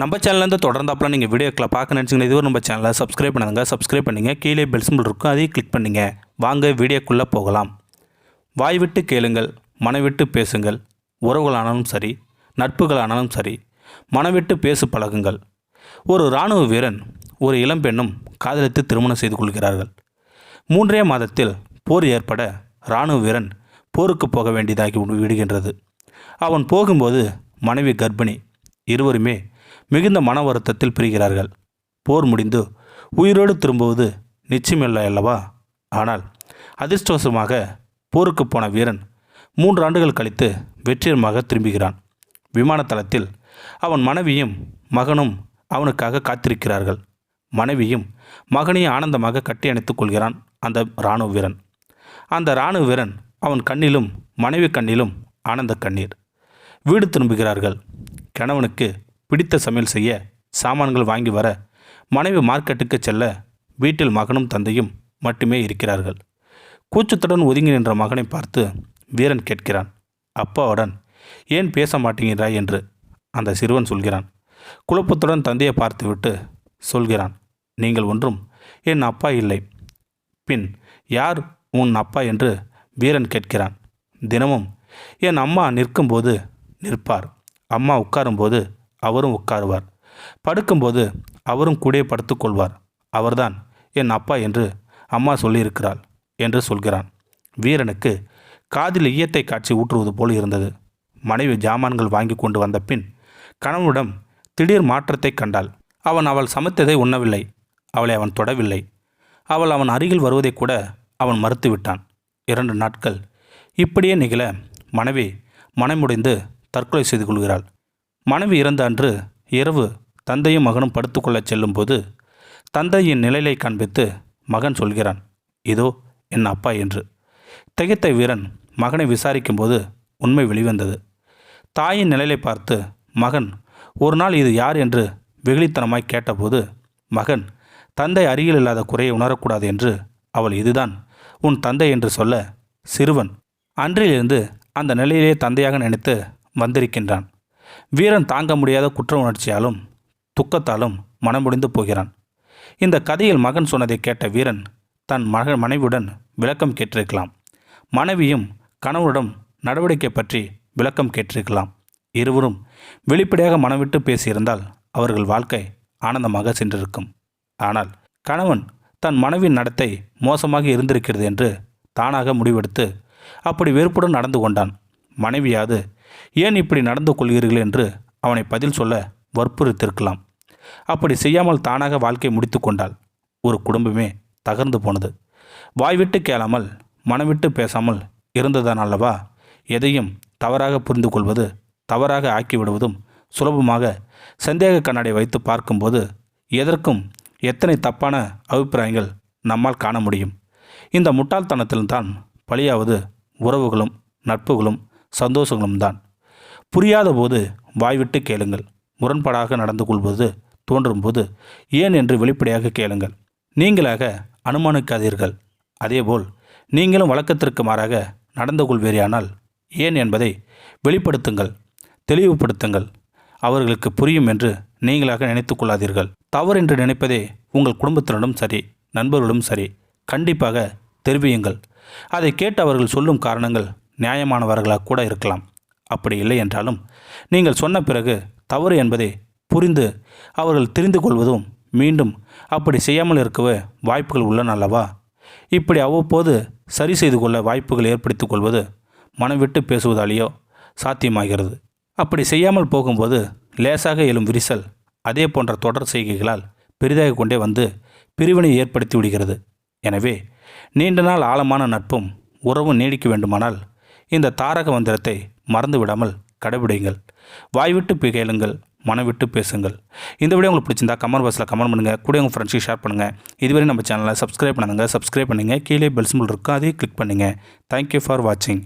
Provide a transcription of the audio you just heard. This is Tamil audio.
நம்ம சேனல்லேருந்து தொடர்ந்தாப்பெல்லாம் நீங்கள் வீடியோக்களை பார்க்க நினச்சிங்கன்னா இதுவரை நம்ம சேனலை சப்ஸ்கிரைப் பண்ணுங்க. சப்ஸ்கிரைப் பண்ணிங்க. கீழே பெல் சிம்பிள் இருக்கும், அதையும் கிளிக் பண்ணிங்க. வாங்க வீடியோக்குள்ளே போகலாம். வாய் விட்டு கேளுங்கள், மனவிட்டு பேசுங்கள். உறவுகளானாலும் சரி, நட்புகளானாலும் சரி, மனவிட்டு பேசு பழகுங்கள். ஒரு இராணுவ வீரன் ஒரு இளம்பெண்ணும் காதலித்து திருமணம் செய்து கொள்கிறார்கள். 3 மாதத்தில் போர் ஏற்பட இராணுவ வீரன் போருக்கு போக வேண்டியதாகி விடுகின்றது. அவன் போகும்போது மனைவி கர்ப்பிணி. இருவருமே மிகுந்த மன வருத்தத்தில் பிரிகிறார்கள். போர் முடிந்து உயிரோடு திரும்புவது நிச்சயமில்லை அல்லவா? ஆனால் அதிர்ஷ்டவசமாக போருக்கு போன வீரன் 3 ஆண்டுகள் கழித்து வெற்றிகரமாக திரும்புகிறான். விமான தளத்தில் அவன் மனைவியும் மகனும் அவனுக்காக காத்திருக்கிறார்கள். மனைவியும் மகனையும் ஆனந்தமாக கட்டி அணைத்துக் கொள்கிறான் அந்த இராணுவ வீரன். அந்த இராணுவ வீரன் அவன் கண்ணிலும் மனைவி கண்ணிலும் ஆனந்த கண்ணீர். வீடு திரும்புகிறார்கள். கணவனுக்கு பிடித்த சமையல் செய்ய சாமான்கள் வாங்கி வர மனைவி மார்க்கெட்டுக்கு செல்ல வீட்டில் மகனும் தந்தையும் மட்டுமே இருக்கிறார்கள். கூச்சத்துடன் ஒதுங்கி நின்ற மகனை பார்த்து வீரன் கேட்கிறான், அப்பாவுடன் ஏன் பேச மாட்டேங்கிறாய் என்று. அந்த சிறுவன் சொல்கிறான். குழப்பத்துடன் தந்தையை பார்த்துவிட்டு சொல்கிறான், நீங்கள் ஒன்றும் என் அப்பா இல்லை. பின் யார் உன் அப்பா என்று வீரன் கேட்கிறான். தினமும் என் அம்மா நிற்கும்போது நிற்பார், அம்மா உட்காரும்போது அவரும் உட்காருவார், படுக்கும்போது அவரும் கூட படுத்துக்கொள்வார். அவர்தான் என் அப்பா என்று அம்மா சொல்லியிருக்கிறாள் என்று சொல்கிறான். வீரனுக்கு காதில் ஈயத்தை காட்சி ஊற்றுவது போல் இருந்தது. மனைவி ஜாமான்கள் வாங்கி கொண்டு வந்த பின் கணவனிடம் திடீர் மாற்றத்தை கண்டாள். அவள் சமைத்ததை உண்ணவில்லை. அவளை அவன் தொடவில்லை. அவன் அருகில் வருவதை கூட அவன் மறுத்துவிட்டான். 2 நாட்கள் இப்படியே நிகழ மனைவி மனமுடைந்து தற்கொலை செய்து கொள்கிறாள். மனைவி இறந்த அன்று இரவு தந்தையும் மகனும் படுத்துக்கொள்ளச் செல்லும்போது தந்தையின் நிலையை காண்பித்து மகன் சொல்கிறான், இதோ என் அப்பா என்று. திகைத்த வீரன் மகனை விசாரிக்கும்போது உண்மை வெளிவந்தது. தாயின் நிலையை பார்த்து மகன் ஒரு நாள் இது யார் என்று வெகுளித்தனமாய் கேட்டபோது மகன் தந்தை அருகில் இல்லாத குறையை உணரக்கூடாது என்று அவள் இதுதான் உன் தந்தை என்று சொல்ல சிறுவன் அன்றிலிருந்து அந்த நிலையிலே தந்தையாக நினைத்து வந்திருக்கின்றான். வீரன் தாங்க முடியாத குற்ற உணர்ச்சியாலும் துக்கத்தாலும் மனமுடிந்து போகிறான். இந்த கதையில் மகன் சொன்னதை கேட்ட வீரன் தன் மனைவியுடன் விளக்கம் கேட்டிருக்கலாம். மனைவியும் கணவனிடம் நடவடிக்கை பற்றி விளக்கம் கேட்டிருக்கலாம். இருவரும் வெளிப்படையாக மனவிட்டு பேசியிருந்தால் அவர்கள் வாழ்க்கை ஆனந்தமாக சென்றிருக்கும். ஆனால் கணவன் தன் மனைவியின் நடத்தை மோசமாக இருந்திருக்கிறது என்று தானாக முடிவெடுத்து அப்படி வெறுப்புடன் நடந்து கொண்டான். மனைவியாது ஏன் இப்படி நடந்து கொள்கிறீர்கள் என்று அவனை பதில் சொல்ல வற்புறுத்திருக்கலாம். அப்படி செய்யாமல் தானாக வாழ்க்கை முடித்து கொண்டாள். ஒரு குடும்பமே தகர்ந்து போனது. வாய்விட்டு கேளாமல் மனவிட்டு பேசாமல் இருந்ததான் அல்லவா எதையும் தவறாக புரிந்து கொள்வது, தவறாக ஆக்கிவிடுவதும் சுலபமாக சந்தேக கண்ணாடி வைத்து பார்க்கும்போது எதற்கும் எத்தனை தப்பான அபிப்பிராயங்கள் நம்மால் காண முடியும். இந்த முட்டாள்தனத்தில்தான் பலியாவது உறவுகளும் நட்புகளும் சந்தோஷங்களும் தான். புரியாத போது வாய்விட்டு கேளுங்கள். முரண்பாடாக நடந்து கொள்வது தோன்றும்போது ஏன் என்று வெளிப்படையாக கேளுங்கள். நீங்களாக அனுமானிக்காதீர்கள். அதேபோல் நீங்களும் வழக்கத்திற்கு மாறாக நடந்து கொள்வீரானால் ஏன் என்பதை வெளிப்படுத்துங்கள், தெளிவுபடுத்துங்கள். அவர்களுக்கு புரியும் என்று நீங்களாக நினைத்து கொள்ளாதீர்கள். தவறு என்று நினைப்பதே உங்கள் குடும்பத்தினரும் சரி, நண்பர்களும் சரி கண்டிப்பாக தெரிவியுங்கள். அதை கேட்டு அவர்கள் சொல்லும் காரணங்கள் நியாயமானவர்களாக கூட இருக்கலாம். அப்படி இல்லை என்றாலும் நீங்கள் சொன்ன பிறகு தவறு என்பதை புரிந்து அவர்கள் தெரிந்து கொள்வதும் மீண்டும் அப்படி செய்யாமல் இருக்கவே வாய்ப்புகள் உள்ளன அல்லவா? இப்படி அவ்வப்போது சரி செய்து கொள்ள வாய்ப்புகள் ஏற்படுத்தி கொள்வது மனம் பேசுவதாலேயோ சாத்தியமாகிறது. அப்படி செய்யாமல் போகும்போது லேசாக எழும் விரிசல் அதே போன்ற தொடர் செய்கைகளால் பெரிதாக கொண்டே வந்து பிரிவினை ஏற்படுத்தி விடுகிறது. எனவே நீண்ட நாள் ஆழமான நட்பும் உறவும் நீடிக்க வேண்டுமானால் இந்த தாரக மந்திரத்தை மறந்து விடாமல் கடைபிடிங்கள். வாய்விட்டு கேளுங்கள், மனவிட்டு பேசுங்கள். இந்த வீடியோ உங்களுக்கு பிடிச்சிருந்தா கமெண்ட் பாக்ஸில் கமெண்ட் பண்ணுங்கள். கூட உங்கள் ஃப்ரெண்ட்ஸுக்கு ஷேர் பண்ணுங்கள். இதுவரை நம்ம சேனலை சப்ஸ்கிரைப் பண்ணுங்கள். கீழே பெல் சிம்பிள் இருக்கும், அதையும் கிளிக் பண்ணுங்கள். தேங்க்யூ ஃபார் வாட்சிங்.